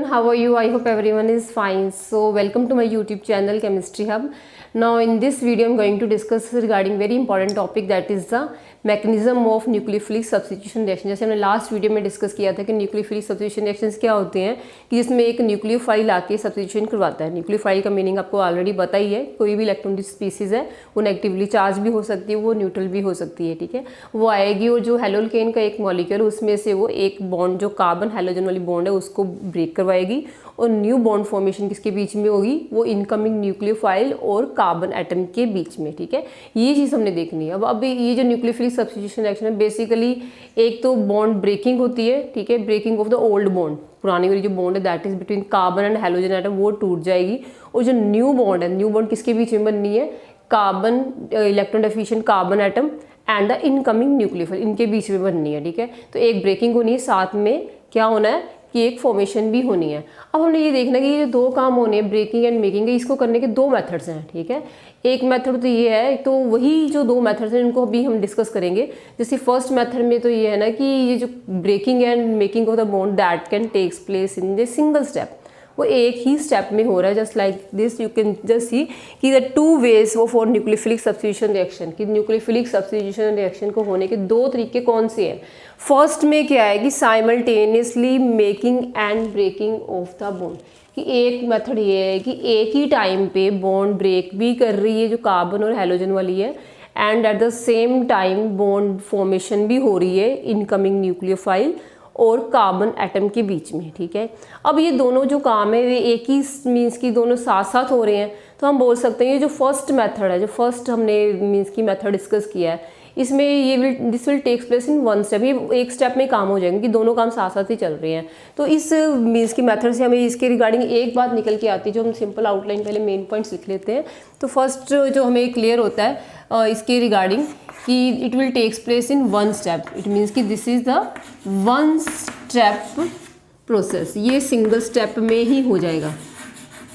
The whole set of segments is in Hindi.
how are you? I hope everyone is fine. So welcome to my YouTube channel Chemistry Hub. Now in this video I'm going to discuss regarding very important topic, that is the mechanism of nucleophilic substitution reaction. जैसे हमने लास्ट वीडियो में डिस्कस किया था कि न्यूक्लियोफिलिक सब्स्टिट्यूशन रिएक्शंस क्या होते हैं, कि जिसमें एक न्यूक्लियोफाइल आके सब्स्टिट्यूशन करवाता है। न्यूक्लियोफाइल का मीनिंग आपको ऑलरेडी पता ही है, कोई भी इलेक्ट्रॉनिक स्पीसीज है वो नेगेटिवली चार्ज भी हो सकती है, वो न्यूट्रल भी हो सकती है, ठीक है। वो आएगी और जो हेलोल्केन का एक मॉलिक्यूल उसमें से वो एक बॉन्ड जो कार्बन हेलोजन वाली बॉन्ड है उसको ब्रेक करवाएगी और न्यू बॉन्ड फॉर्मेशन किसके बीच में होगी, वो इनकमिंग न्यूक्लियोफाइल और कार्बन एटम के बीच में, ठीक है। ये चीज़ हमने देखनी है। अब ये जो न्यूक्लियोफिलिक सब्स्टिट्यूशन रिएक्शन है बेसिकली एक तो बॉन्ड ब्रेकिंग होती है, ठीक है, breaking of the old bond, पुरानी वाली जो बॉन्ड है that is between carbon and halogen atom वो टूट जाएगी और जो न्यू बॉन्ड है, न्यू बॉन्ड किसके बीच में बननी है, carbon electron deficient carbon atom and the incoming nucleophile, इनके बीच में बननी है, ठीक है। तो एक ब्रेकिंग होनी है, साथ में क्या होना है कि एक फॉर्मेशन भी होनी है। अब हमने ये देखना कि ये जो दो काम होने हैं ब्रेकिंग एंड मेकिंग, इसको करने के दो मेथड्स हैं, ठीक है। एक मेथड तो ये है, तो वही जो दो मेथड्स हैं इनको अभी हम डिस्कस करेंगे। जैसे फर्स्ट मेथड में तो ये है ना कि ये जो breaking and making of the bond that can takes place in the single step, वो एक ही स्टेप में हो रहा है। Just like this you can just see कि the two ways for nucleophilic substitution reaction, कि न्यूक्लियोफिलिक सब्स्टिट्यूशन रिएक्शन को होने के दो तरीके कौन से हैं। फर्स्ट में क्या है कि simultaneously making and breaking of the bond, कि एक मेथड ये है कि एक ही टाइम पे बॉन्ड ब्रेक भी कर रही है जो कार्बन और हेलोजन वाली है and at the same time bound formation भी हो रही है इनकमिंग न्यूक्लियोफाइल और कार्बन एटम के बीच में, ठीक है। अब ये दोनों जो काम है वे एक ही मीन्स की दोनों साथ साथ हो रहे हैं, तो हम बोल सकते हैं ये जो फर्स्ट मेथड है, जो फर्स्ट हमने मीन्स की मेथड डिस्कस किया है, इसमें ये this will takes place in one step, ये एक स्टेप में काम हो जाएंगे कि दोनों काम साथ साथ ही चल रहे हैं। तो इस मीन्स की मेथड से हमें इसके रिगार्डिंग एक बात निकल के आती है, जो हम सिंपल आउटलाइन पहले मेन पॉइंट्स लिख लेते हैं। तो फर्स्ट जो हमें क्लियर होता है इसके रिगार्डिंग कि it will takes place in one step, it means कि this is the one step process, ये सिंगल स्टेप में ही हो जाएगा,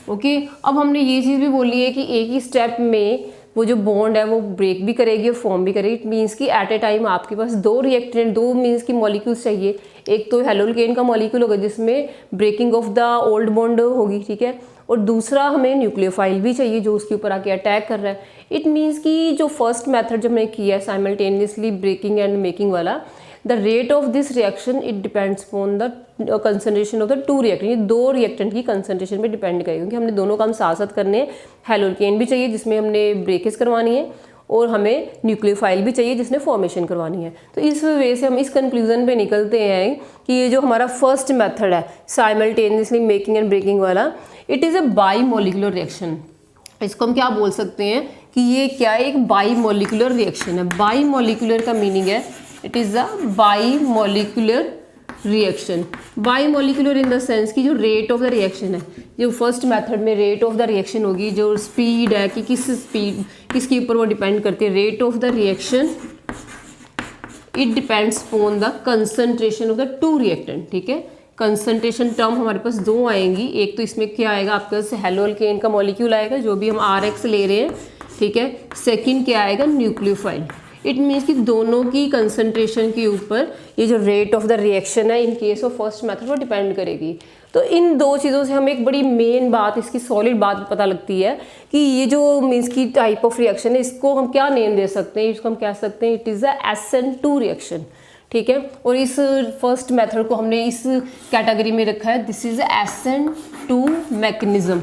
ओके। अब हमने ये चीज़ भी बोली है कि एक ही स्टेप में वो जो बॉन्ड है वो ब्रेक भी करेगी और फॉर्म भी करेगी। इट मीन्स कि एट ए टाइम आपके पास दो रिएक्टेंट, दो मीन्स की मॉलिक्यूल्स चाहिए। एक तो हेलोल्केन का मॉलिक्यूल होगा जिसमें breaking of the old bond होगी, ठीक है, और दूसरा हमें न्यूक्लियोफाइल भी चाहिए जो उसके ऊपर आके अटैक कर रहा है। इट मीन्स कि जो फर्स्ट मेथड जो हमने किया है साइमल्टेनियसली ब्रेकिंग एंड मेकिंग वाला, the rate of this reaction it depends upon the concentration of the two reactant, ये दो रिएक्टेंट की कंसंट्रेशन पे डिपेंड करेगा, क्योंकि हमने दोनों काम साथ साथ करने हैं। हेलोल्केन भी चाहिए जिसमें हमने ब्रेकेज करवानी है और हमें न्यूक्लियोफाइल भी चाहिए जिसने फॉर्मेशन करवानी है। तो इस वजह से हम इस कंक्लूजन पे निकलते हैं कि ये जो हमारा फर्स्ट मेथड है साइमल्टेनियसली मेकिंग एंड ब्रेकिंग वाला, it is a by molecular reaction. इसको हम क्या बोल सकते हैं कि ये क्या है, एक बाई मॉलिक्यूलर रिएक्शन है। बाई मॉलिक्यूलर का मीनिंग है it is a by molecular reaction. By molecular in the sense की जो रेट ऑफ द रिएक्शन है, जो फर्स्ट मेथड में रेट ऑफ द रिएक्शन होगी, जो स्पीड है कि किस स्पीड किसके ऊपर वो डिपेंड करती है, rate of the reaction it depends upon the concentration of the two reactant, ठीक है। कंसंट्रेशन टर्म हमारे पास दो आएंगी, एक तो इसमें क्या आएगा आपके पास हेलोल्केन का मॉलिक्यूल आएगा जो भी हम RX ले रहे हैं, ठीक है। सेकंड क्या आएगा, न्यूक्लियोफाइल। इट मीन्स कि दोनों की कंसंट्रेशन के ऊपर ये जो रेट ऑफ द रिएक्शन है in case of first method वो डिपेंड करेगी। तो इन दो चीज़ों से हमें एक बड़ी मेन बात, इसकी सॉलिड बात पता लगती है कि ये जो मीन्स की टाइप ऑफ रिएक्शन है इसको हम क्या नेम दे सकते हैं, इसको हम कह सकते हैं it is a SN2 reaction, ठीक है। और इस फर्स्ट मेथड को हमने इस कैटेगरी में रखा है, this is SN2 mechanism,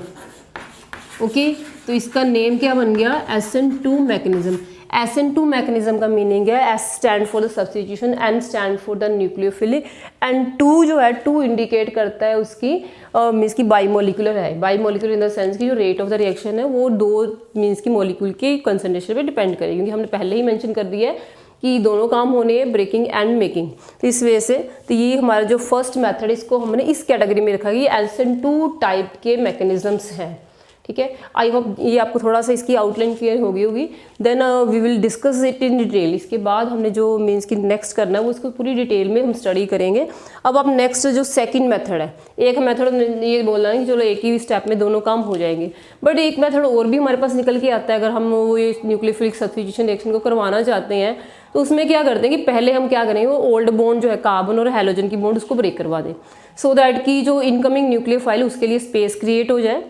okay. तो इसका नेम क्या बन गया, SN2 मैकेनिज्म। SN2 मैकेनिज्म का मीनिंग है S stand for the substitution, N stand for the nucleophilic and 2 जो है 2 इंडिकेट करता है उसकी मीन्स की बाई मॉलिक्यूलर है। By molecular in the sense की जो रेट ऑफ द रिएक्शन है वो दो मीन्स की मॉलिक्यूल के कंसंट्रेशन पे डिपेंड करेगी, क्योंकि हमने पहले ही मेंशन कर दिया है कि दोनों काम होने हैं ब्रेकिंग एंड मेकिंग। तो इस वजह से तो ये हमारा जो फर्स्ट मेथड इसको हमने इस कैटेगरी में रखा कि SN2 टाइप के मैकेनिज्म्स हैं, ठीक है। आई होप ये आपको थोड़ा सा इसकी आउटलाइन क्लियर हो गई होगी। Then we will discuss it in detail. इसके बाद हमने जो मीन्स की नेक्स्ट करना है वो इसको पूरी डिटेल में हम स्टडी करेंगे। अब आप नेक्स्ट जो सेकंड मेथड है, एक मेथड ये बोलना है कि चलो एक ही स्टेप में दोनों काम हो जाएंगे, बट एक मेथड और भी हमारे पास निकल के आता है अगर हम वो ये न्यूक्लियोफिलिक सब्स्टिट्यूशन रिएक्शन को करवाना चाहते हैं तो उसमें क्या करते हैं कि पहले हम क्या करेंगे, वो ओल्ड बॉन्ड जो है कार्बन और हैलोजन की बॉन्ड उसको ब्रेक करवा दें, सो दैट कि जो इनकमिंग न्यूक्लियोफाइल उसके लिए स्पेस क्रिएट हो जाए,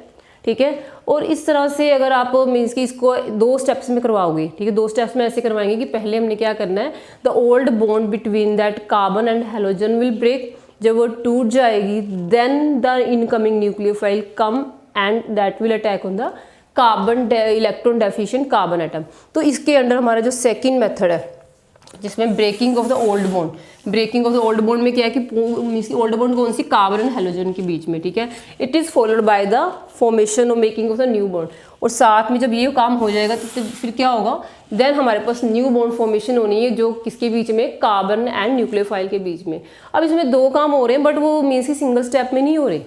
ठीक है। और इस तरह से अगर आप मीन्स कि इसको 2 स्टेप्स में करवाओगे, ठीक है, 2 स्टेप्स में ऐसे करवाएंगे कि पहले हमने क्या करना है, the old bond between that carbon and halogen will break, जब वो टूट जाएगी then the incoming nucleophile come and that will attack on the carbon electron deficient carbon atom. तो इसके अंडर हमारा जो सेकेंड मेथड है जिसमें breaking of the old bond, breaking of the old bond में क्या है कि मीन्स ओल्ड बॉन्ड कौन सी, कार्बन एंड हैलोजन के बीच में, ठीक है। It is followed by the formation और making of the new bond, और साथ में जब ये काम हो जाएगा तो फिर क्या होगा, देन हमारे पास न्यू बॉन्ड फॉर्मेशन होनी है जो किसके बीच में, कार्बन एंड न्यूक्लियोफाइल के बीच में। अब इसमें 2 काम हो रहे हैं बट वो मीन्स की सिंगल स्टेप में नहीं हो रहे,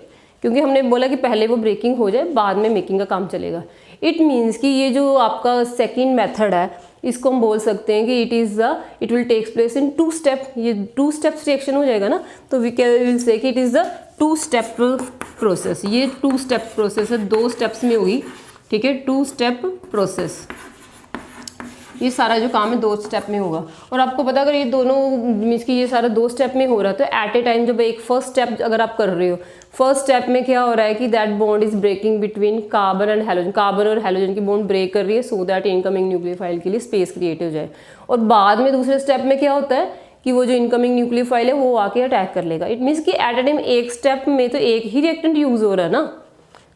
क्योंकि हमने बोला कि पहले वो ब्रेकिंग हो जाए बाद में मेकिंग का काम चलेगा। इट मीन्स कि ये जो आपका सेकेंड मेथड है इसको हम बोल सकते हैं कि it will takes place in 2 step, ये 2 स्टेप्स रिएक्शन हो जाएगा ना, तो वी विल से कि it is the 2 step process. ये 2 स्टेप प्रोसेस है, 2 स्टेप्स में होगी, ठीक है, 2 स्टेप प्रोसेस। ये सारा जो काम है 2 स्टेप में होगा। और आपको पता अगर ये दोनों मीन्स कि ये सारा 2 स्टेप में हो रहा है तो एट ए टाइम जब एक फर्स्ट स्टेप अगर आप कर रहे हो, फर्स्ट स्टेप में क्या हो रहा है कि that bond is breaking between carbon and halogen, carbon और हैलोजन की बॉन्ड ब्रेक कर रही है सो दैट इनकमिंग न्यूक्लियोफाइल के लिए स्पेस क्रिएट हो जाए। और बाद में दूसरे स्टेप में क्या होता है कि वो जो इनकमिंग न्यूक्लियोफाइल है वो आके अटैक कर लेगा। इट मीन्स कि एट ए टाइम एक स्टेप में तो एक ही रिएक्टेंट यूज हो रहा है ना,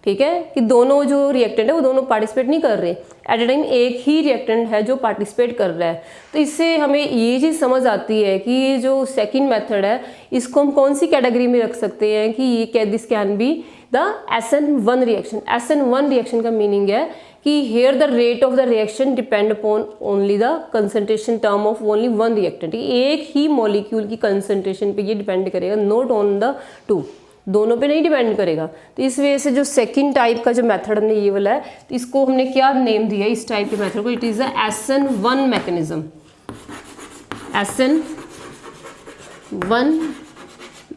ठीक है, कि दोनों जो रिएक्टेंट है वो दोनों पार्टिसिपेट नहीं कर रहे, एट ए टाइम एक ही रिएक्टेंट है जो पार्टिसिपेट कर रहा है। तो इससे हमें ये चीज़ समझ आती है कि ये जो सेकंड मेथड है इसको हम कौन सी कैटेगरी में रख सकते हैं कि ये this can be the SN1 reaction. SN1 reaction का मीनिंग है कि here the rate of the reaction depend upon only the concentration term of only 1 reactant, एक ही मॉलिक्यूल की कंसंट्रेशन पे ये डिपेंड करेगा, नॉट ऑन द 2, दोनों पे नहीं डिपेंड करेगा। तो इस वजह से जो सेकंड टाइप का जो मेथड हमने ये वाला है तो इसको हमने क्या नेम दिया इस टाइप के मेथड को, it is the SN1 mechanism, SN1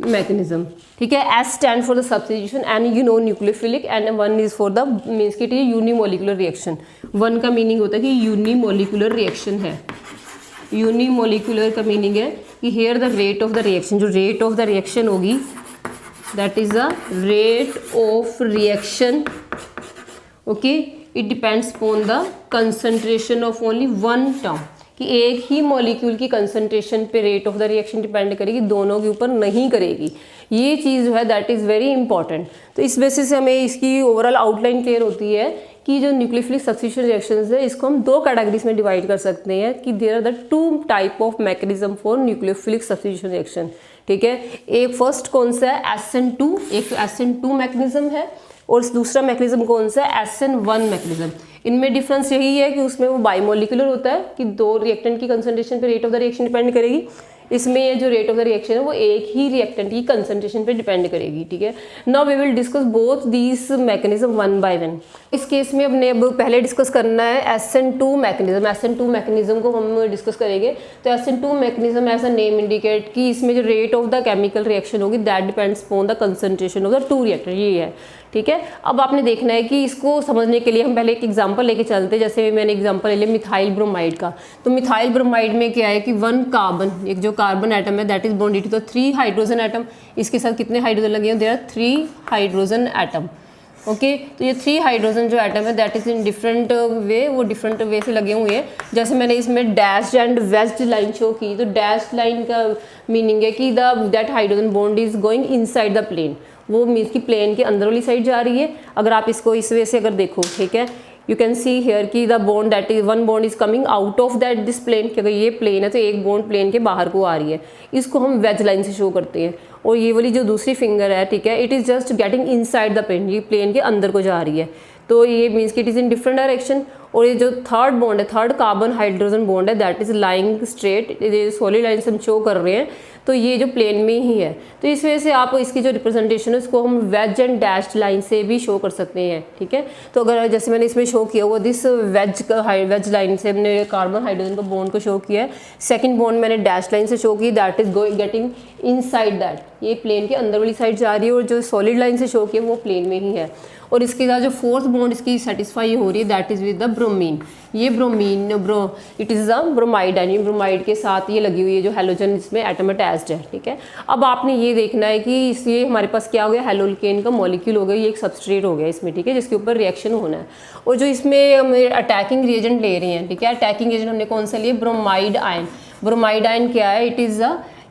mechanism, ठीक है। S stand for the substitution and you know nucleophilic and 1 is for the means कि इट इज यूनिमोलिकुलर रिएक्शन। 1 का मीनिंग होता है कि यूनिमोलिकुलर रिएक्शन है। यूनिमोलिकुलर का मीनिंग है कि here the rate of the reaction, जो रेट ऑफ द रिएक्शन होगी that is the rate of reaction, okay, it depends upon the concentration of only one term, कि एक ही मॉलिक्यूल की कंसंट्रेशन पे rate of the reaction depend करेगी, दोनों के ऊपर नहीं करेगी। ये चीज़ जो है दैट इज़ वेरी इंपॉर्टेंट। तो इस बेसिस से हमें इसकी ओवरऑल आउटलाइन क्लियर होती है कि जो न्यूक्लियोफिलिक सब्स्टिट्यूशन रिएक्शंस है इसको हम 2 कैटेगरीज में डिवाइड कर सकते हैं कि there are the 2 type of mechanism for nucleophilic substitution reaction, ठीक है। एक फर्स्ट कौन सा है SN2, एक SN2 मैकेनिज्म है और दूसरा मैकेनिज्म कौन सा है SN1 मैकेनिज्म। इनमें डिफरेंस यही है कि उसमें वो बाइमोलिकुलर होता है कि 2 रिएक्टेंट की कंसंट्रेशन पे rate of the reaction depend करेगी, इसमें ये जो रेट ऑफ द रिएक्शन है वो एक ही रिएक्टेंट की कंसंट्रेशन पे डिपेंड करेगी, ठीक है। Now we will discuss both these mechanism 1 by 1। इस केस में हमने अब पहले डिस्कस करना है SN2 मैकेनिज्म। SN2 मैकेनिज्म को हम डिस्कस करेंगे। तो SN2 mechanism as a name indicate कि इसमें जो rate of the chemical reaction होगी that depends upon the concentration of the 2 reactor, ये है, ठीक है। अब आपने देखना है कि इसको समझने के लिए हम पहले एक एग्जांपल लेके चलते हैं। जैसे मैंने एग्जांपल ले लिया मिथाइल ब्रोमाइड का। तो मिथाइल ब्रोमाइड में क्या है कि 1 कार्बन, एक जो कार्बन एटम है that is bonded to the 3 hydrogen atom. इसके साथ कितने हाइड्रोजन लगे हैं, there are 3 hydrogen atom, okay. तो ये 3 हाइड्रोजन जो एटम है that is in different way, वो डिफरेंट वे से लगे हुए हैं। जैसे मैंने इसमें dash and wedged line show की, तो डैश लाइन का मीनिंग है कि that hydrogen bond is going inside the plane, वो मीन्स की प्लेन के अंदर वाली साइड जा रही है। अगर आप इसको इस वे से अगर देखो, ठीक है, यू कैन सी हेयर की the bond that is 1 bond is coming out of that this plane, कि अगर ये प्लेन है तो एक बॉन्ड प्लेन के बाहर को आ रही है, इसको हम वेज लाइन से शो करते हैं। और ये वाली जो दूसरी फिंगर है, ठीक है, it is just getting inside the plane, ये प्लेन के अंदर को जा रही है, तो ये मीन्स कि it is in different direction. और ये जो थर्ड बॉन्ड है, थर्ड कार्बन हाइड्रोजन बॉन्ड है दैट इज लाइंग स्ट्रेट, ये सॉलिड लाइन से हम शो कर रहे हैं, तो ये जो प्लेन में ही है। तो इस वजह से आप इसकी जो रिप्रेजेंटेशन है उसको हम वेज एंड डैश्ड लाइन से भी शो कर सकते हैं, ठीक है। तो अगर जैसे मैंने इसमें शो किया हुआ दिस वेज लाइन से हमने कार्बन हाइड्रोजन का बॉन्ड को शो किया है, सेकंड बॉन्ड मैंने डैश लाइन से शो की, that is getting inside that, ये प्लेन के अंदर वाली साइड जा रही है, और जो सॉलिड लाइन से शो किया वो प्लेन में ही है। और इसके साथ जो फोर्थ बॉन्ड इसकी सेटिस्फाई हो रही है that is with the bromine, ये bromine it is the bromide ion, ये ब्रोमाइड के साथ ये लगी हुई है जो हेलोजन इसमें एटम अटैच्ड है, ठीक है। अब आपने ये देखना है कि इसलिए हमारे पास क्या हो गया, हेलोल्केन का मॉलिक्यूल हो गया, ये एक सबस्ट्रेट हो गया इसमें, ठीक है, जिसके ऊपर रिएक्शन होना है। और जो इसमें हम अटैकिंग रिएजेंट ले रहे हैं, ठीक है, अटैकिंग रिएजेंट हमने कौन सा लिया, ब्रोमाइड आयन। ब्रोमाइड आयन क्या है, it is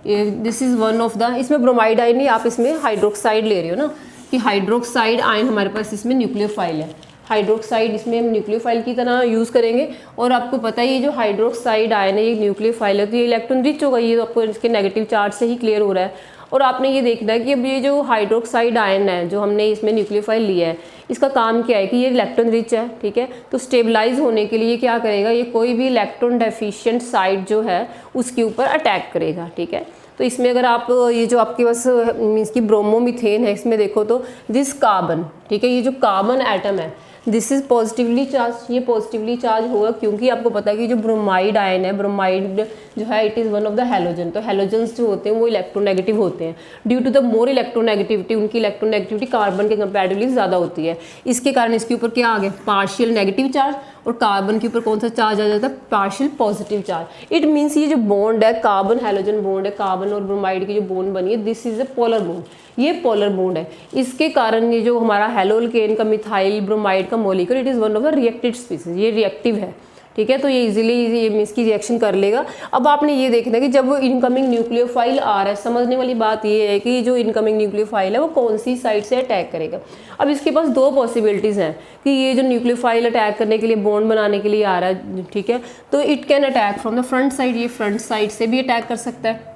this is one of the, इसमें ब्रोमाइड आयन नहीं, आप इसमें हाइड्रोक्साइड ले रहे हो ना, कि हाइड्रोक्साइड आयन हमारे पास इसमें न्यूक्लियोफाइल है, हाइड्रोक्साइड इसमें हम न्यूक्लियोफाइल की तरह यूज़ करेंगे। और आपको पता है ये जो हाइड्रोक्साइड आयन है ये न्यूक्लियोफाइल है, तो ये इलेक्ट्रॉन रिच होगा, ये तो आपको इसके नेगेटिव चार्ज से ही क्लियर हो रहा है। और आपने ये देखना है कि अब ये जो हाइड्रोक्साइड आयन है जो हमने इसमें न्यूक्लियोफाइल लिया है, इसका काम क्या है कि ये इलेक्ट्रॉन रिच है, ठीक है, तो स्टेबलाइज होने के लिए क्या करेगा, ये कोई भी इलेक्ट्रॉन डेफिशिएंट साइट जो है उसके ऊपर अटैक करेगा, ठीक है। तो इसमें अगर आप ये जो आपके पास मीन्स की ब्रोमोमीथेन है, इसमें देखो तो दिस कार्बन, ठीक है, ये जो कार्बन एटम है दिस इज पॉजिटिवली चार्ज, ये पॉजिटिवली चार्ज होगा क्योंकि आपको पता है कि जो ब्रोमाइड आयन है, ब्रोमाइड जो है it is one of the halogen, तो हेलोजन्स जो होते हैं वो इलेक्ट्रोनेगेटिव होते हैं। Due to the more electronegativity, उनकी इलेक्ट्रोनेगेटिविटी कार्बन के कंपैरेटिवली ज़्यादा होती है, इसके कारण इसके ऊपर क्या आ गया, पार्शियल नेगेटिव चार्ज, और कार्बन के ऊपर कौन सा चार्ज आ जाता है, partial positive charge. It means ये जो बॉन्ड है, कार्बन हेलोजन बॉन्ड है, कार्बन और ब्रोमाइड की जो बॉन्ड बनी है, this is a polar bond, ये पोलर बॉन्ड है। इसके कारण ये जो हमारा हेलोल्केन का मिथाइल ब्रोमाइड का molecule, it is one of the reacted species, ये रिएक्टिव है, ठीक है, तो ये इजीली इसकी रिएक्शन कर लेगा। अब आपने ये देखना है कि जब वो इनकमिंग न्यूक्लियोफाइल आ रहा है, समझने वाली बात ये है कि जो इनकमिंग न्यूक्लियोफाइल है वो कौन सी साइड से अटैक करेगा। अब इसके पास दो पॉसिबिलिटीज़ हैं कि ये जो न्यूक्लियोफाइल अटैक करने के लिए, बॉन्ड बनाने के लिए आ रहा है, ठीक है, तो it can attack from the front side, ये फ्रंट साइड से भी अटैक कर सकता है,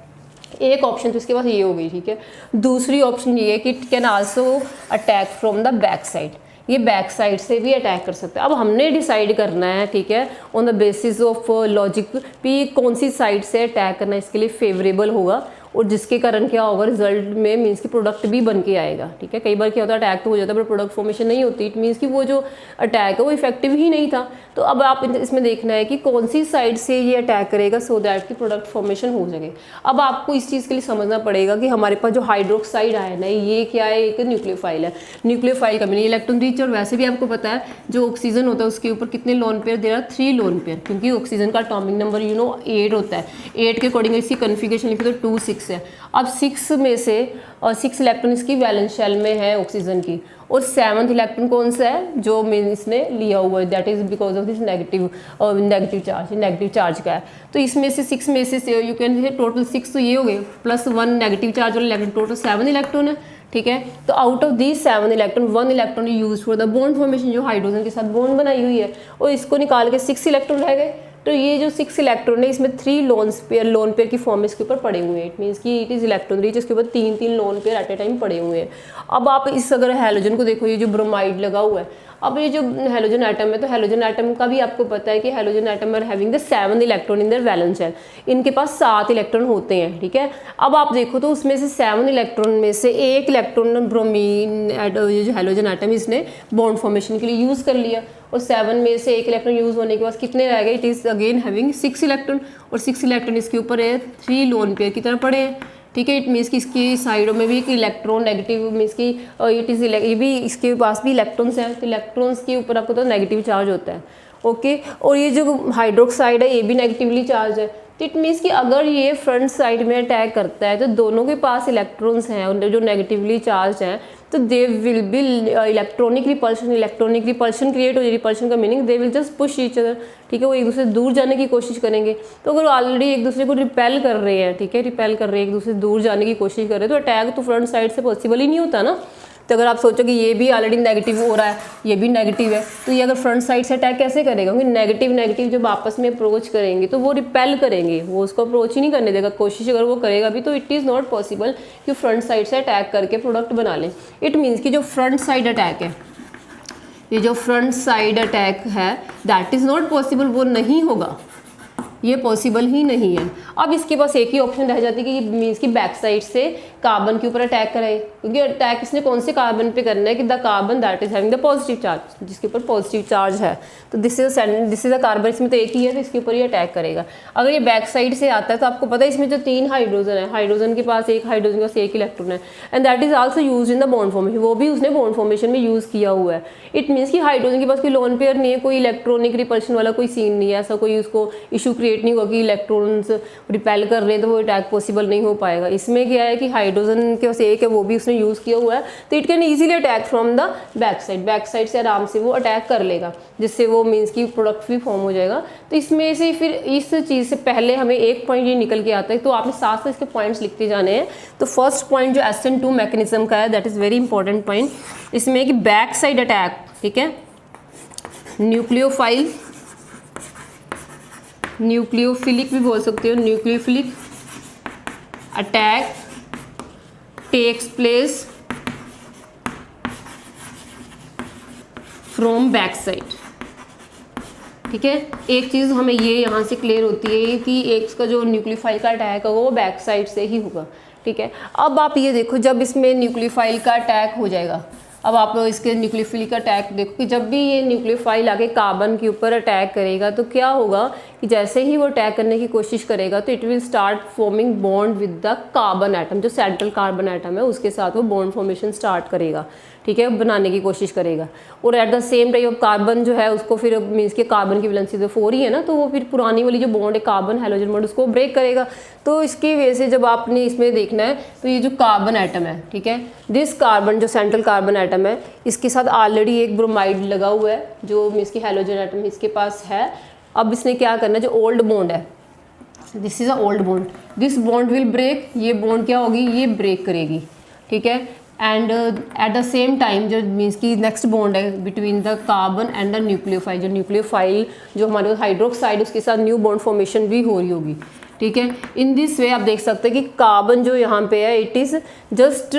एक ऑप्शन तो इसके पास ये हो गई, ठीक है। दूसरी ऑप्शन ये है कि it can also attack from the back side, ये बैक साइड से भी अटैक कर सकता है। अब हमने डिसाइड करना है, ठीक है, on the basis of logic भी कौन सी साइड से अटैक करना इसके लिए फेवरेबल होगा, और जिसके कारण क्या होगा, रिजल्ट में मीन्स की प्रोडक्ट भी बन के आएगा, ठीक है। कई बार क्या होता है अटैक तो हो जाता है पर प्रोडक्ट फॉर्मेशन नहीं होती, इट मीन्स कि वो जो अटैक है वो इफेक्टिव ही नहीं था। तो अब आप इसमें देखना है कि कौन सी साइड से ये अटैक करेगा सो दैट कि प्रोडक्ट फॉर्मेशन हो सके। अब आपको इस चीज़ के लिए समझना पड़ेगा कि हमारे पास जो हाइड्रोक्साइड आयन है ये क्या है, एक न्यूक्लियोफाइल है, न्यूक्लियोफाइल का मीनिंग इलेक्ट्रॉन रिच, और वैसे भी आपको पता है जो ऑक्सीजन होता है उसके ऊपर कितने लोन पेयर दे रहा है, 3 लोन पेयर, क्योंकि ऑक्सीजन का एटॉमिक नंबर 8 होता है, 8 के अकॉर्डिंग इसकी कन्फिगरेशन लिखी तो 2 6 है। अब 6 में से 6 इलेक्ट्रॉन इसकी वैलेंस शेल में है ऑक्सीजन की, और 7th इलेक्ट्रॉन कौन सा है जो इसने लिया हुआ है, that is because of this negative charge, negative charge का है। तो इसमें से 6 में से यू कैन से टोटल 6 तो ये हो गए, प्लस 1 नेगेटिव चार्ज वाला इलेक्ट्रॉन, टोटल 7 इलेक्ट्रॉन है, ठीक है। तो out of these 7 electron 1 electron use for the bond formation, जो हाइड्रोजन के साथ बॉन्ड बनाई हुई है, और इसको निकाल के 6 इलेक्ट्रॉन रह गए। तो ये जो 6 इलेक्ट्रॉन है इसमें 3 लोन पेयर की फॉर्म इसके ऊपर पड़े हुए हैं, इट मीन्स कि इट इज़ इलेक्ट्रॉन रिच, इसके ऊपर 3 lone pair at a time पड़े हुए हैं। अब आप इस अगर हेलोजन को देखो, ये जो ब्रोमाइड लगा हुआ है, अब ये जो हेलोजन एटम है, तो हेलोजन एटम का भी आपको पता है कि halogen atom are having the 7 electron in their valence shell, इनके पास 7 इलेक्ट्रॉन होते हैं, ठीक है। अब आप देखो तो उसमें से 7 इलेक्ट्रॉन में से 1 इलेक्ट्रॉन ब्रोमीन ये जो हेलोजन एटम इसने बॉन्ड फॉर्मेशन के लिए यूज़ कर लिया, और 7 में से 1 इलेक्ट्रॉन यूज़ होने के बाद कितने रह गए, it is again having 6 electron, और 6 इलेक्ट्रॉन इसके ऊपर है 3 लोन पेयर की तरह पड़े हैं, ठीक है। इट मीन्स कि इसकी साइडों में भी एक इलेक्ट्रॉन नेगेटिव मीन्स कि इट इज़ ये भी इसके पास भी इलेक्ट्रॉन्स हैं, तो इलेक्ट्रॉन्स के ऊपर आपको तो नेगेटिव चार्ज होता है, ओके। और ये जो हाइड्रोक्साइड है ये भी नेगेटिवली चार्ज है, तो इट मीन्स कि अगर ये फ्रंट साइड में अटैक करता है तो दोनों के पास इलेक्ट्रॉन्स हैं और जो नेगेटिवली चार्ज हैं, तो they will be electronic repulsion create हो जाएगी। रिपल्शन का meaning they will just push each other, ठीक है, वो एक दूसरे से दूर जाने की कोशिश करेंगे। तो अगर ऑलरेडी एक दूसरे को रिपेल कर रहे हैं, ठीक है, रिपेल कर रहे हैं, एक दूसरे से दूर जाने की कोशिश कर रहे हैं, तो अटैक तो फ्रंट साइड से पॉसिबल ही नहीं होता ना। तो अगर आप सोचो कि ये भी ऑलरेडी नेगेटिव हो रहा है, ये भी नेगेटिव है, तो ये अगर फ्रंट साइड से अटैक कैसे करेगा, क्योंकि नेगेटिव जब आपस में अप्रोच करेंगे तो वो रिपेल करेंगे, वो उसको अप्रोच ही नहीं करने देगा। कोशिश अगर वो करेगा भी तो इट इज़ नॉट पॉसिबल कि फ्रंट साइड से अटैक करके प्रोडक्ट बना लें। इट मीन्स कि जो फ्रंट साइड अटैक है, ये जो फ्रंट साइड अटैक है दैट इज़ नॉट पॉसिबल, वो नहीं होगा, ये पॉसिबल ही नहीं है। अब इसके पास एक ही ऑप्शन रह जाती है कि मीन्स की बैक साइड से कार्बन के ऊपर अटैक करे, क्योंकि अटैक इसने कौन से कार्बन पे करना है कि the carbon that is having the positive charge, जिसके ऊपर पॉजिटिव चार्ज है। तो दिस इज अ कार्बन, इसमें तो एक ही है, तो इसके ऊपर ये अटैक करेगा। अगर ये बैक साइड से आता है तो आपको पता है इसमें जो 3 हाइड्रोजन है, हाइड्रोजन के पास एक हाइड्रोजन के पास एक इलेक्ट्रॉन है, and that is also used in the bond formation, वो भी उसने बॉन्ड फॉर्मेशन में यूज किया हुआ है। इट मीन्स कि हाइड्रोजन के पास कोई लोन पेयर नहीं है, कोई इलेक्ट्रॉनिक रिपल्शन वाला कोई सीन नहीं है, ऐसा कोई उसको इशू क्रिएट नहीं होगा कि इलेक्ट्रॉन्स रिपेल कर रहे हैं तो वो अटैक पॉसिबल नहीं हो पाएगा। इसमें क्या है कि हाइड्रोजन के पास एक है, वो भी उसने यूज किया हुआ है, तो it can easily attack from the back side से आराम से वो अटैक कर लेगा, जिससे वो मीन्स की प्रोडक्ट भी फॉर्म हो जाएगा। तो इसमें से फिर इस चीज़ से पहले हमें एक पॉइंट ये निकल के आता है, तो आपने साथ साथ इसके पॉइंट्स लिखते जाने हैं। तो फर्स्ट पॉइंट जो SN2 मैकेनिज्म का है, that is very important point. इसमें है कि बैक साइड अटैक, ठीक है, न्यूक्लियोफिलिक भी बोल सकते हो, nucleophilic attack takes place from back side, ठीक है। एक चीज़ हमें ये यहाँ से क्लियर होती है कि एक का जो न्यूक्लियोफाइल का अटैक होगा वो बैक साइड से ही होगा, ठीक है। अब आप ये देखो, जब इसमें न्यूक्लियोफाइल का अटैक हो जाएगा, अब आप इसके न्यूक्लियोफिल का अटैक देखो कि जब भी ये न्यूक्लियोफाइल आके कार्बन के ऊपर अटैक करेगा तो क्या होगा कि जैसे ही वो अटैक करने की कोशिश करेगा तो it will start forming bond with the carbon atom, जो सेंट्रल कार्बन एटम है उसके साथ वो बॉन्ड फॉर्मेशन स्टार्ट करेगा, ठीक है, बनाने की कोशिश करेगा। और eight the same time carbon जो है उसको फिर मीन्स के कार्बन की वैलेंसी तो 4 ही है ना, तो वो फिर पुरानी वाली जो बॉन्ड है कार्बन हैलोजन बॉन्ड उसको ब्रेक करेगा। तो इसकी वजह से जब आपने इसमें देखना है तो ये जो कार्बन एटम है, ठीक है, दिस कार्बन जो सेंट्रल कार्बन एटम है इसके साथ ऑलरेडी एक ब्रोमाइड लगा हुआ है जो मीन्स की हैलोजन एटम इसके पास है। अब इसने क्या करना है, जो ओल्ड बॉन्ड है, this is a old bond, this bond will break, ये बॉन्ड क्या होगी, ये ब्रेक करेगी, ठीक है। And at the same time जो मीन्स की नेक्स्ट बॉन्ड है between the carbon and the nucleophile, जो न्यूक्लियोफाइल जो हमारे हाइड्रोक्साइड उसके साथ न्यू बॉन्ड फॉर्मेशन भी हो रही होगी, ठीक है। इन दिस वे आप देख सकते हैं कि कार्बन जो यहाँ पे है it is just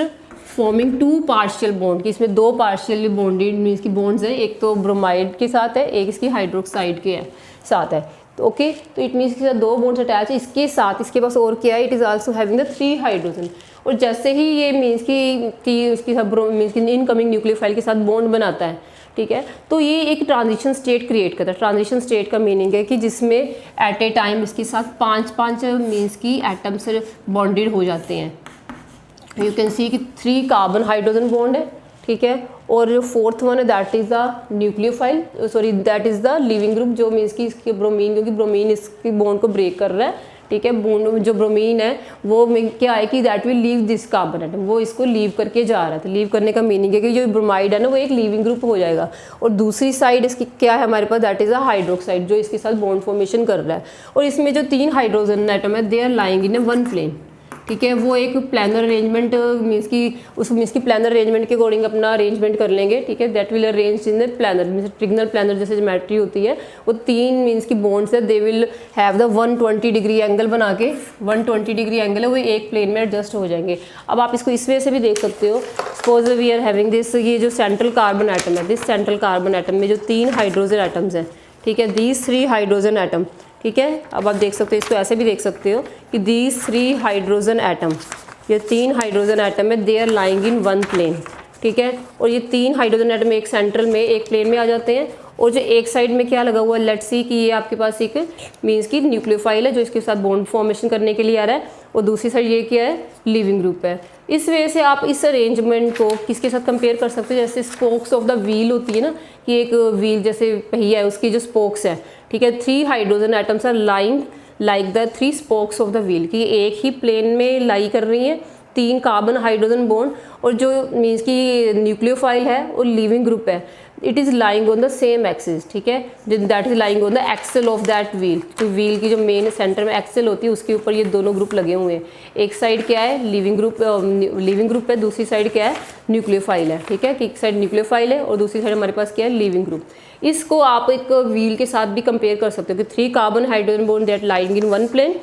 forming 2 partial bond, कि इसमें 2 पार्शियल बॉन्डेड मीन्स की बॉन्ड्स हैं, एक तो ब्रोमाइड के साथ है, एक इसकी हाइड्रोक्साइड के साथ है। तो ओके, तो इट मीन्स के साथ 2 बॉन्ड्स अटैच है, इसके साथ इसके पास और क्या है, it is also having the 3 hydrogen. और जैसे ही ये मीन्स की इसके साथ मीन्स की इनकमिंग न्यूक्लियोफाइल के साथ बॉन्ड बनाता है, ठीक है, तो ये एक ट्रांजिशन स्टेट क्रिएट करता है। ट्रांजिशन स्टेट का मीनिंग है कि जिसमें एट ए टाइम इसके साथ 5-5 मीन्स की एटम्स बॉन्डेड हो जाते हैं। यू कैन सी कि 3 कार्बन हाइड्रोजन बॉन्ड है, ठीक है, और जो 4th वन है that is the nucleophile, sorry that is the leaving group, जो मीन्स की इसके ब्रोमीन, क्योंकि ब्रोमीन इसकी बॉन्ड को ब्रेक कर रहा है, ठीक है। बॉन्ड जो ब्रोमीन है वो क्या है कि that will leave this carbon atom, वो इसको लीव करके जा रहा है। तो लीव करने का मीनिंग है कि जो ब्रोमाइड है ना वो एक लीविंग ग्रुप हो जाएगा, और दूसरी साइड इसकी क्या है हमारे पास, दैट इज़ अ हाइड्रोक्साइड जो इसके साथ बॉन्ड फॉर्मेशन कर रहा है। और इसमें जो 3 हाइड्रोजन एटम है they are lying in a 1 plane, ठीक है। वो एक प्लानर अरेंजमेंट मीन्स की उस मीन्स की प्लानर अरेंजमेंट के अकॉर्डिंग अपना अरेंजमेंट कर लेंगे, ठीक है। That will arrange in the planar means trigonal planar जैसे ज्योमेट्री होती है, वो 3 मीन्स की बॉन्ड्स है, they will have the 120 degree angle बना के, 120 डिग्री एंगल है वो एक प्लेन में एडजस्ट हो जाएंगे। अब आप इसको इस वे से भी देख सकते हो, suppose we are having this, ये जो सेंट्रल कार्बन एटम है, दिस सेंट्रल कार्बन एटम में जो 3 हाइड्रोजन एटम्स हैं, ठीक है, दीज 3 हाइड्रोजन एटम, ठीक है। अब आप देख सकते हो, इसको ऐसे भी देख सकते हो कि दीज 3 हाइड्रोजन एटम, ये 3 हाइड्रोजन एटम है, they are lying in 1 plane, ठीक है। और ये 3 हाइड्रोजन एटम एक सेंट्रल में एक प्लेन में आ जाते हैं, और जो एक साइड में क्या लगा हुआ है, लेट्स सी कि ये आपके पास एक मीन्स की न्यूक्लियोफाइल है जो इसके साथ बॉन्ड फॉर्मेशन करने के लिए आ रहा है, और दूसरी साइड ये क्या है, लिविंग ग्रुप है। इस वजह से आप इस अरेंजमेंट को किसके साथ कंपेयर कर सकते हो, जैसे स्पोक्स ऑफ द व्हील होती है ना, कि एक व्हील जैसे पहिया है उसकी जो स्पोक्स है, ठीक है। 3 hydrogen atoms are lying like the 3 spokes of the wheel, कि एक ही प्लेन में लाई कर रही हैं 3 कार्बन हाइड्रोजन बॉन्ड, और जो मीन्स की न्यूक्लियोफाइल है और लिविंग ग्रुप है, it is lying on the same axis, ठीक है, that is lying on the axle of that wheel. तो व्हील की जो मेन सेंटर में एक्सेल होती है उसके ऊपर ये दोनों ग्रुप लगे हुए हैं। एक साइड क्या है, लिविंग ग्रुप है, दूसरी साइड क्या है, न्यूक्लियोफाइल है, ठीक है, कि एक साइड न्यूक्लियोफाइल है और दूसरी साइड हमारे पास क्या है, लिविंग ग्रुप। इसको आप एक व्हील के साथ भी कंपेयर कर सकते हो कि 3 carbon hydrogen bond that lying in 1 plane,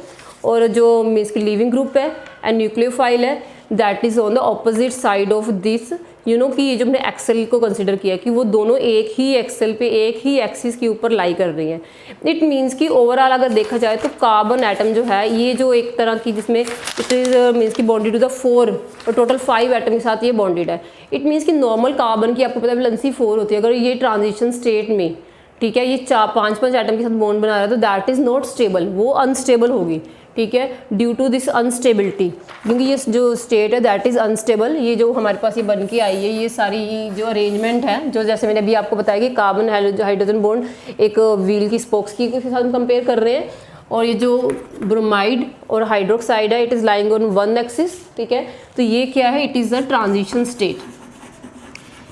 और जो मीन्स की लिविंग ग्रुप है एंड न्यूक्लियोफाइल है, that is on the opposite side of this, you know, कि ये जो हमने एक्सेल को कंसिडर किया कि वो दोनों एक ही एक्सेल पे एक ही एक्सिस के ऊपर लाई कर रही हैं। इट मीन्स कि ओवरऑल अगर देखा जाए तो कार्बन एटम जो है ये जो एक तरह की जिसमें इट इज़ मीन्स की बॉन्डेड टू द 4 और टोटल 5 एटम के साथ ये बॉन्डेड है। इट मीन्स कि नॉर्मल कार्बन की आपको पता है वैलेंसी 4 होती है, अगर ये ट्रांजिशन स्टेट में, ठीक है, ये 4-5 एटम के साथ बॉन्ड बना रहा है तो दैट इज़ नॉट स्टेबल, वो अनस्टेबल होगी, ठीक है, ड्यू टू दिस अनस्टेबिलिटी, क्योंकि ये जो स्टेट है दैट इज़ अनस्टेबल। ये जो हमारे पास ये बन के आई है ये सारी जो अरेंजमेंट है, जो जैसे मैंने अभी आपको बताया कि कार्बन हाइड्रोजन बॉन्ड एक व्हील की स्पोक्स की के साथ हम कंपेयर कर रहे हैं, और ये जो ब्रोमाइड और हाइड्रोक्साइड है it is lying on one axis, ठीक है। तो ये क्या है, it is the transition state.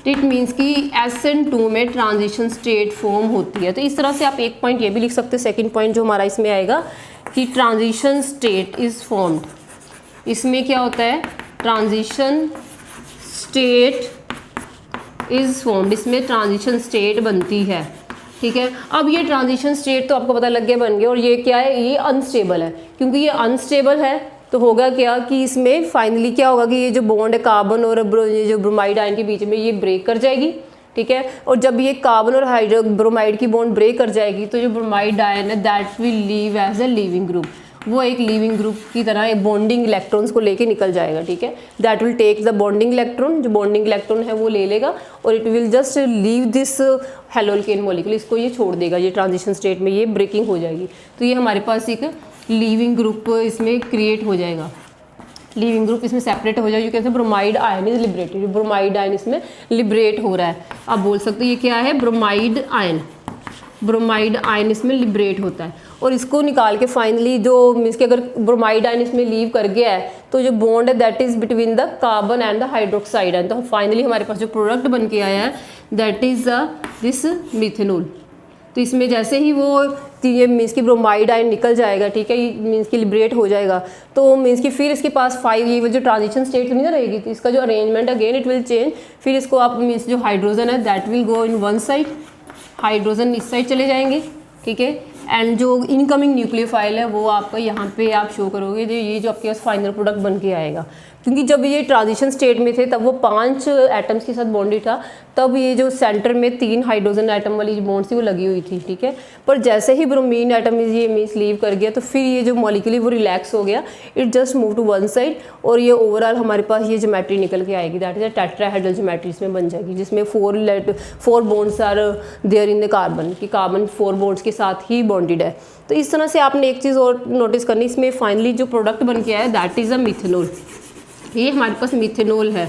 It means कि SN2 में ट्रांजिशन स्टेट फॉर्म होती है। तो इस तरह से आप एक पॉइंट ये भी लिख सकते हैं, सेकंड पॉइंट जो हमारा इसमें आएगा कि ट्रांजिशन स्टेट इज़ फॉर्म्ड। इसमें क्या होता है, ट्रांजिशन स्टेट इज़ फॉर्म्ड, इसमें ट्रांजिशन स्टेट बनती है, ठीक है। अब ये ट्रांजिशन स्टेट तो आपको पता लग गया बन गया, और ये क्या है, ये अनस्टेबल है। क्योंकि ये अनस्टेबल है तो होगा क्या कि इसमें फाइनली क्या होगा कि ये जो बॉन्ड है कार्बन और ये जो ब्रोमाइड आयन के बीच में ये ब्रेक कर जाएगी, ठीक है। और जब ये कार्बन और ब्रोमाइड की बॉन्ड ब्रेक कर जाएगी तो जो ब्रोमाइड आयन है that will leave as a leaving group, वो एक लीविंग ग्रुप की तरह बॉन्डिंग इलेक्ट्रॉन्स को लेके निकल जाएगा, ठीक है। That will take the bonding electron, जो बॉन्डिंग इलेक्ट्रॉन है वो ले लेगा और it will just leave this haloalkane molecule, इसको ये छोड़ देगा, ये ट्रांजिशन स्टेट में ये ब्रेकिंग हो जाएगी। तो ये हमारे पास एक लीविंग ग्रुप इसमें क्रिएट हो जाएगा, लीविंग ग्रुप इसमें सेपरेट हो जाएगा। कैसे, bromide ion is liberated, bromide ion इसमें लिबरेट हो रहा है। आप बोल सकते हो ये क्या है, ब्रोमाइड आयन, ब्रोमाइड आयन इसमें लिबरेट होता है। और इसको निकाल के फाइनली जो मीन्स कि अगर ब्रोमाइड आयन इसमें लीव कर गया है तो जो बॉन्ड है that is between the carbon and the hydroxide ion, तो फाइनली हमारे पास जो प्रोडक्ट बन के आया है दैट इज दिस मिथेनॉल। तो इसमें जैसे ही वो ये मीन्स की ब्रोमाइड आयन निकल जाएगा, ठीक है, ये मीन्स की लिबरेट हो जाएगा, तो मीन्स की फिर इसके पास 5 ये जो ट्रांजिशन स्टेट नहीं ना रहेगी, तो इसका जो arrangement again it will change. फिर इसको आप मीन्स जो हाइड्रोजन है that will go in one side, hydrogen इस साइड चले जाएंगे, ठीक है। एंड जो इनकमिंग न्यूक्लियोफाइल है वो आपका यहाँ पे आप शो करोगे, जो ये जो आपके पास फाइनल प्रोडक्ट बन के आएगा। क्योंकि जब ये ट्रांजिशन स्टेट में थे तब वो 5 एटम्स के साथ बॉन्डेड था, तब ये जो सेंटर में 3 हाइड्रोजन एटम वाली जो बॉन्ड थी वो लगी हुई थी, ठीक है। पर जैसे ही ब्रोमीन एटम ये मीन्स लीव कर गया तो फिर ये जो मॉलिक्यूल वो रिलैक्स हो गया, it just move to one side, और ये ओवरऑल हमारे पास ये ज्योमेट्री निकल के आएगी, that is a tetrahedral geometry इसमें बन जाएगी, जिसमें 4 bonds are there in the carbon, कि कार्बन 4 बॉन्ड्स के साथ ही बॉन्डेड है। तो इस तरह से आपने एक चीज़ और नोटिस करनी, इसमें फाइनली जो प्रोडक्ट बन के आया है दैट इज़ अ मिथेनॉल। ये हमारे पास मिथेनॉल है,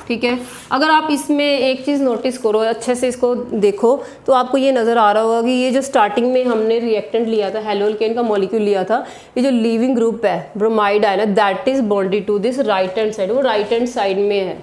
ठीक है। अगर आप इसमें एक चीज़ नोटिस करो, अच्छे से इसको देखो, तो आपको ये नज़र आ रहा होगा कि ये जो स्टार्टिंग में हमने रिएक्टेंट लिया था, हेलोल्केन का मॉलिक्यूल लिया था, ये जो लीविंग ग्रुप है ब्रोमाइड आयन है that is bonded to this right hand side, वो राइट हैंड साइड में है,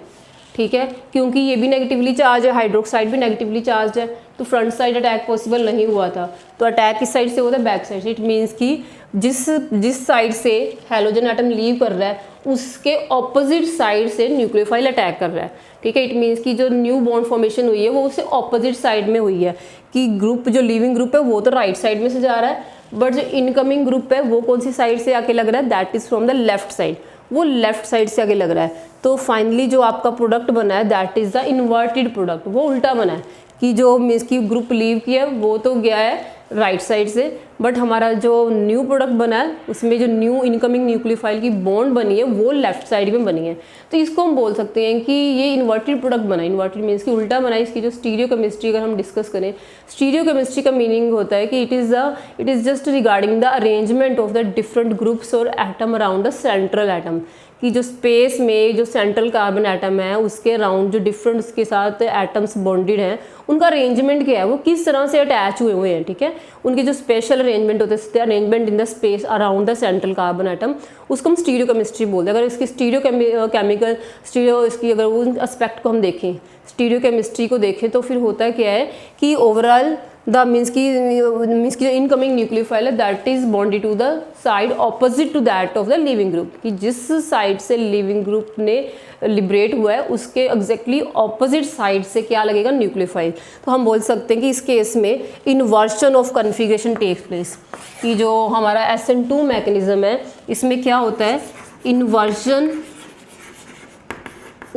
ठीक है। क्योंकि ये भी नेगेटिवली चार्ज है, हाइड्रोक्साइड भी नेगेटिवली चार्ज है, तो फ्रंट साइड अटैक पॉसिबल नहीं हुआ था, तो अटैक किस साइड से होता है, बैक साइड से। इट मीन्स कि जिस साइड से हैलोजन एटम लीव कर रहा है उसके ऑपोजिट साइड से न्यूक्लियोफाइल अटैक कर रहा है, ठीक है। इट मीन्स कि जो न्यू बॉन्ड फॉर्मेशन हुई है वो उससे ऑपोजिट साइड में हुई है, कि ग्रुप जो लिविंग ग्रुप है वो तो राइट साइड में से जा रहा है, बट जो इनकमिंग ग्रुप है वो कौन सी साइड से आके लग रहा है, that is from the left side, वो लेफ्ट साइड से आगे लग रहा है। तो फाइनली जो आपका प्रोडक्ट बना है that is the inverted product, वो उल्टा बना है कि जो मीन्स की ग्रुप लीव किया वो तो गया है राइट साइड से, बट हमारा जो न्यू प्रोडक्ट बना है उसमें जो न्यू इनकमिंग न्यूक्लियोफाइल की बॉन्ड बनी है वो लेफ्ट साइड में बनी है। तो इसको हम बोल सकते हैं कि ये इन्वर्टेड प्रोडक्ट बना है, इन्वर्टेड मीन्स कि उल्टा बना है। इसकी जो स्टीरियो केमिस्ट्री अगर हम डिस्कस करें, स्टीरियो केमिस्ट्री का मीनिंग होता है कि it is just regarding the arrangement of the different groups और atom around the central atom, कि जो स्पेस में जो सेंट्रल कार्बन एटम है उसके अराउंड जो डिफरेंट उसके साथ एटम्स बॉन्डेड हैं उनका अरेंजमेंट क्या है, वो किस तरह से अटैच हुए हैं, ठीक है। उनके जो स्पेशल अरेंजमेंट होते हैं, arrangement in the space around the central carbon atom, उसको हम स्टीरियो केमिस्ट्री बोलते हैं। अगर इसकी स्टीरियो केमिकल स्टीरियो इसकी अगर उन एस्पेक्ट को हम देखें, स्टीरियो केमिस्ट्री को देखें, तो फिर होता क्या है कि ओवरऑल द मीन्स की जो इनकमिंग न्यूक्लियोफाइल है that is bonded to the side opposite to that of the leaving group, कि जिस साइड से लिविंग ग्रुप ने लिबरेट हुआ है उसके एग्जैक्टली ऑपोजिट साइड से क्या लगेगा, न्यूक्लियोफाइल। तो हम बोल सकते हैं कि इस केस में inversion of configuration takes place, कि जो हमारा SN2 मैकेनिज्म है इसमें क्या होता है, इन्वर्शन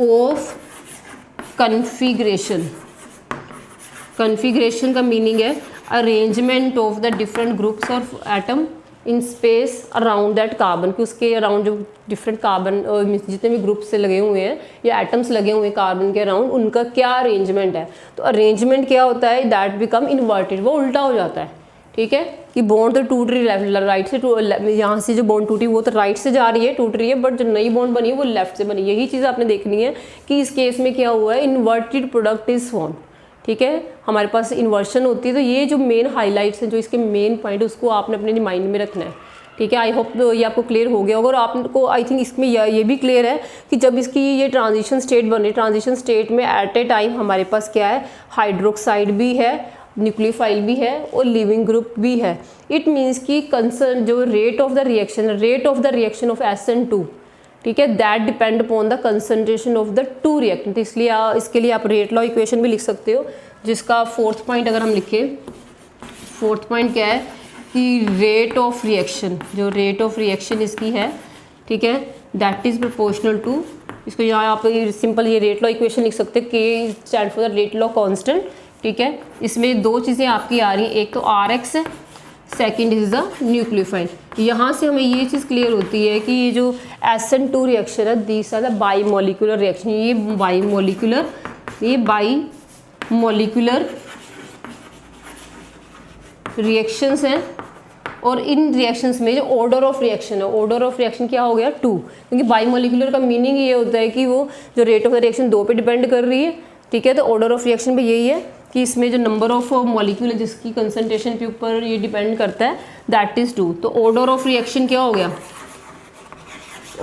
ऑफ कन्फिग्रेशन। कन्फिग्रेशन का मीनिंग है arrangement of the different groups of atom in space around that carbon, कि उसके अराउंड जो डिफरेंट कार्बन जितने भी ग्रुप्स से लगे हुए हैं या एटम्स लगे हुए हैं कार्बन के अराउंड, उनका क्या अरेंजमेंट है। तो अरेंजमेंट क्या होता है, दैट बिकम इन्वर्टेड, वो उल्टा हो जाता है। ठीक है, कि बॉन्ड तो टूट रही है राइट से, यहाँ से जो बॉन्ड टूटी वो तो राइट से जा रही है, टूट रही है, बट जो नई बॉन्ड बनी है वो लेफ्ट से बनी। यही चीज़ आपने देखनी है कि इस केस में क्या हुआ है, इन्वर्टेड प्रोडक्ट इज फॉर्म। ठीक है, हमारे पास इन्वर्शन होती है। तो ये जो मेन हाइलाइट्स हैं, जो इसके मेन पॉइंट, उसको आपने अपने माइंड में रखना है। ठीक है, आई होप ये आपको क्लियर हो गया होगा। और आपको आई थिंक इसमें ये भी क्लियर है कि जब इसकी ये ट्रांजिशन स्टेट बन रही, ट्रांजिशन स्टेट में एट ए टाइम हमारे पास क्या है, हाइड्रोक्साइड भी है, न्यूक्लियोफाइल भी है और लिविंग ग्रुप भी है। इट मीन्स कि कंसर्न जो rate of the reaction of SN2, ठीक है, that depend upon the concentration of the two reactant. इसलिए इसके लिए आप रेट लॉ इक्वेशन भी लिख सकते हो, जिसका फोर्थ पॉइंट अगर हम लिखें, फोर्थ पॉइंट क्या है कि रेट ऑफ रिएक्शन, जो रेट ऑफ रिएक्शन इसकी है, ठीक है, दैट इज प्रोपोर्शनल टू, इसको यहाँ आप सिंपल ये रेट लॉ इक्वेशन लिख सकते हैं, के stand for the rate law constant. ठीक है, इसमें दो चीज़ें आपकी आ रही हैं, एक तो RX है, सेकेंड इज द न्यूक्लियोफाइल। यहाँ से हमें ये चीज़ क्लियर होती है कि ये जो SN2 रिएक्शन है, these are the bimolecular reaction. ये बाईमोलिकुलर रिएक्शंस हैं। और इन रिएक्शंस में जो ऑर्डर ऑफ रिएक्शन है, ऑर्डर ऑफ रिएक्शन क्या हो गया, 2, क्योंकि बाईमोलिकुलर का मीनिंग ये होता है कि वो जो रेट ऑफ द रिएक्शन 2 पे डिपेंड कर रही है। ठीक है, तो ऑर्डर ऑफ रिएक्शन पे यही है कि इसमें जो नंबर ऑफ मॉलिक्यूल है जिसकी कंसंट्रेशन के ऊपर ये डिपेंड करता है, दैट इज 2। तो ऑर्डर ऑफ रिएक्शन क्या हो गया,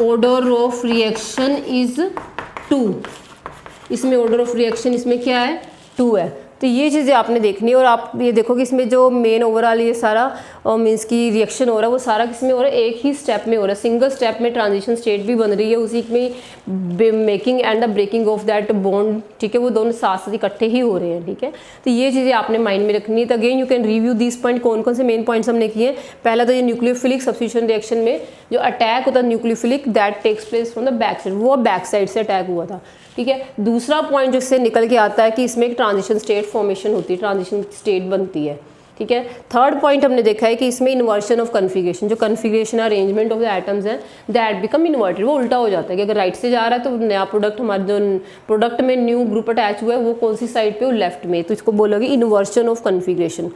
ऑर्डर ऑफ रिएक्शन इज 2। इसमें ऑर्डर ऑफ रिएक्शन इसमें क्या है, 2 है। तो ये चीज़ें आपने देखनी है। और आप ये देखो कि इसमें जो मेन ओवरऑल ये सारा मीन्स की रिएक्शन हो रहा है, वो सारा किसमें हो रहा है, एक ही स्टेप में हो रहा है, सिंगल स्टेप में ट्रांजिशन स्टेट भी बन रही है, उसी में making and the breaking of that bond. ठीक है, वो दोनों साथ साथ इकट्ठे ही हो रहे हैं। ठीक है, तो ये चीज़ें आपने माइंड में रखनी है। तो again you can review this point, कौन कौन से मेन पॉइंट्स हमने किए। पहला तो ये न्यूक्लियोफिलिक सब्स्टिट्यूशन रिएक्शन में जो अटैक होता है nucleophilic, that takes place from the back side, वो बैक साइड से अटैक हुआ था। ठीक है, दूसरा पॉइंट जो इससे निकल के आता है कि इसमें एक ट्रांजिशन स्टेट फॉर्मेशन होती है, ट्रांजिशन स्टेट बनती है। ठीक है, थर्ड पॉइंट हमने देखा है कि इसमें इन्वर्शन ऑफ कन्फिग्रेशन, जो configuration arrangement of the atoms है, दैट बिकम इन्वर्टेड, वो उल्टा हो जाता है कि अगर राइट से जा रहा है तो नया प्रोडक्ट, हमारे जो प्रोडक्ट में न्यू ग्रुप अटैच हुआ है वो कौन सी साइड पे, वो लेफ्ट में, तो इसको बोलोगे इन्वर्शन ऑफ कन्फिग्रेशन।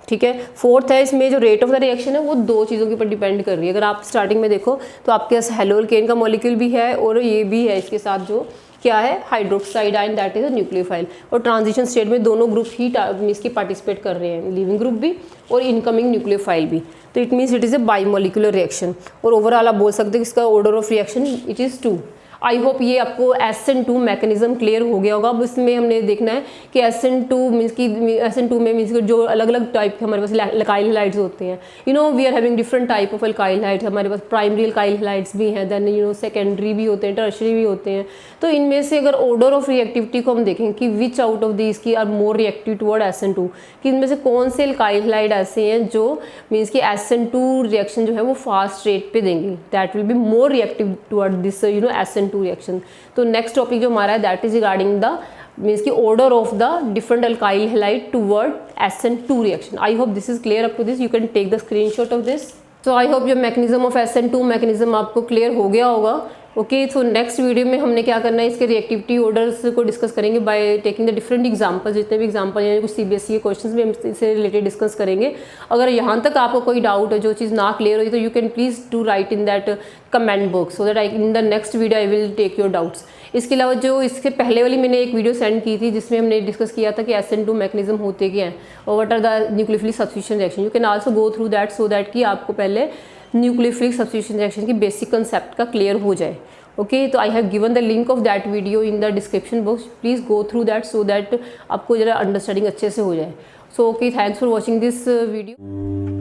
ठीक है, फोर्थ है इसमें जो रेट ऑफ द रिएक्शन है वो 2 चीज़ों के ऊपर डिपेंड कर रही है। अगर आप स्टार्टिंग में देखो तो आपके पास हेलोअल्केन का मॉलिक्यूल भी है और ये भी है, इसके साथ जो क्या है, hydroxide ion, that is a nucleophile. और ट्रांजिशन स्टेट में दोनों ग्रुप ही इसकी पार्टिसिपेट कर रहे हैं, लिविंग ग्रुप भी और इनकमिंग न्यूक्लियोफाइल भी। तो it means it is a bimolecular reaction. और ओवरऑल आप बोल सकते हैं कि इसका order of reaction it is 2। I hope ये आपको SN2 मैकेनिज्म क्लियर हो गया होगा। अब इसमें हमने देखना है कि SN2 मीन्स की SN2 में मीन्स जो अलग अलग टाइप के हमारे पास अल्काइल हैलाइड्स होते हैं, you know we are having different type of alkyl halides. हमारे पास प्राइमरी अल्काइल हैलाइड्स भी हैं, देन यू नो सेकेंडरी भी होते हैं, टर्शरी भी होते हैं। तो इनमें से अगर ऑर्डर ऑफ रिएक्टिविटी को हम देखें कि विच आउट ऑफ दीज की are more reactive toward SN2, कि इनमें से कौन से अल्काइल हैलाइड ऐसे हैं जो मीन्स की SN2 रिएक्शन जो है वो फास्ट रेट पे देंगे, that will be more reactive toward this you know SN2 reaction. तो नेक्स्ट टॉपिक जो हमारा है that is regarding the means की order of the different alkyl halide toward SN2 reaction. I hope this is clear up to this, you can take the screenshot of this. So I hope your mechanism of SN2 mechanism आपको क्लियर हो गया होगा। ओके, सो नेक्स्ट वीडियो में हमने क्या करना है, इसके रिएक्टिविटी ऑर्डर्स को डिस्कस करेंगे by taking the different examples. जितने भी एग्जांपल हैं, कुछ CBSE के क्वेश्चंस भी हम इससे रिलेटेड डिस्कस करेंगे। अगर यहाँ तक आपको कोई डाउट है, जो चीज़ ना क्लियर हुई, तो you can please do write in that comment box, so that I in the next video I will take your doubts. इसके अलावा जो इसके पहले वाली मैंने एक वीडियो सेंड की थी जिसमें हमने डिस्कस किया था कि SN2 मैकेनिज्म होते क्या हैं और what are the nucleophilic substitution reaction, you can also go through that so that कि आपको पहले न्यूक्लियोफिलिक सब्स्टिट्यूशन रिएक्शन की बेसिक कंसेप्ट का क्लियर हो जाए। ओके, तो I have given the link of that video in the description box, please go through that so that आपको जरा अंडरस्टैंडिंग अच्छे से हो जाए। So okay, thanks for watching this video.